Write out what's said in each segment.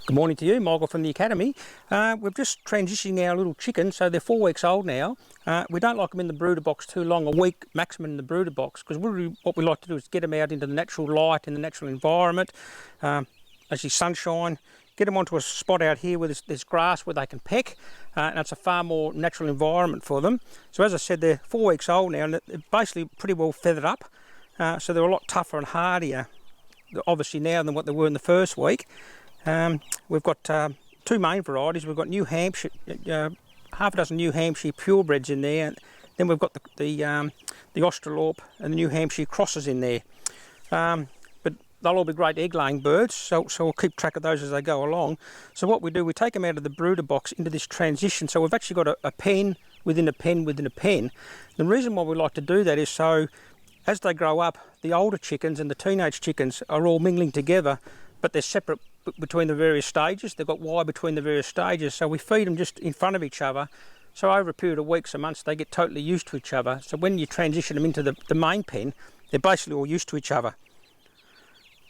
Good morning to you, Michael from the Academy. We're just transitioning our little chickens, so they're 4 weeks old now. We don't like them in the brooder box too long, a week maximum in the brooder box, because what we like to do is get them out into the natural light, in the natural environment, actually sunshine, get them onto a spot out here where there's grass where they can peck, and it's a far more natural environment for them. So as I said, they're 4 weeks old now, and they're basically pretty well feathered up, so they're a lot tougher and hardier, obviously now, than what they were in the first week. We've got two main varieties. We've got New Hampshire, half a dozen New Hampshire purebreds in there. Then we've got the Australorp and the New Hampshire crosses in there. But they'll all be great egg-laying birds, so we'll keep track of those as they go along. So what we do, we take them out of the brooder box into this transition. So we've actually got a pen within a pen within a pen. The reason why we like to do that is so as they grow up, the older chickens and the teenage chickens are all mingling together, but they're separate between the various stages. They've got wire between the various stages, so we feed them just in front of each other. So over a period of weeks or months, they get totally used to each other. So when you transition them into the main pen, they're basically all used to each other.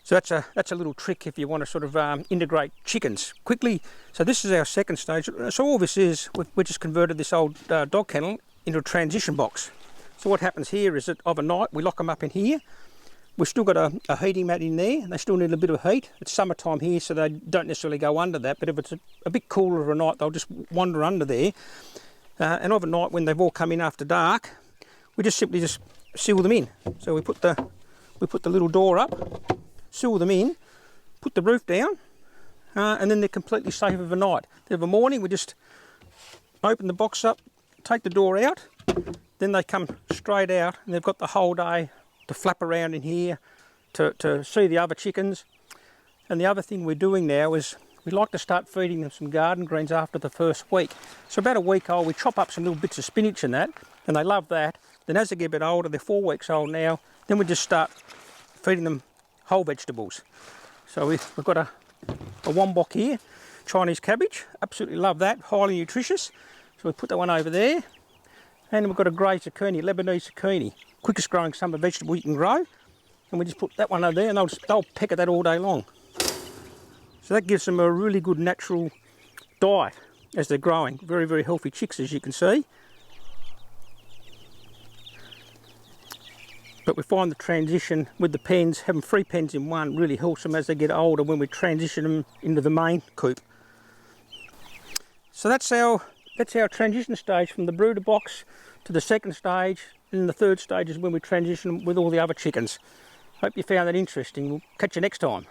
So that's a little trick if you want to sort of integrate chickens quickly. So this is our second stage. So all this is, we just converted this old dog kennel into a transition box. So what happens here is that overnight we lock them up in here. We've still got a heating mat in there. They still need a bit of heat. It's summertime here, so they don't necessarily go under that. But if it's a bit cooler of a night, they'll just wander under there. And overnight, when they've all come in after dark, we just simply seal them in. So we put the little door up, seal them in, put the roof down, and then they're completely safe overnight. Then of a morning, we just open the box up, take the door out, then they come straight out, and they've got the whole day to flap around in here, to see the other chickens. And the other thing we're doing now is we like to start feeding them some garden greens after the first week. So about a week old, we chop up some little bits of spinach and that, and they love that. Then as they get a bit older, they're 4 weeks old now, then we just start feeding them whole vegetables. So we've got a wombok here, Chinese cabbage, absolutely love that, highly nutritious. So we put that one over there. And then we've got a grey zucchini, Lebanese zucchini, quickest growing summer vegetable you can grow. And we just put that one over there, and they'll peck at that all day long. So that gives them a really good natural diet as they're growing. Very, very healthy chicks, as you can see. But we find the transition with the pens, having 3 pens in one, really helps them as they get older when we transition them into the main coop. So that's our transition stage from the brooder box to the second stage, and the third stage is when we transition with all the other chickens. Hope you found that interesting. We'll catch you next time.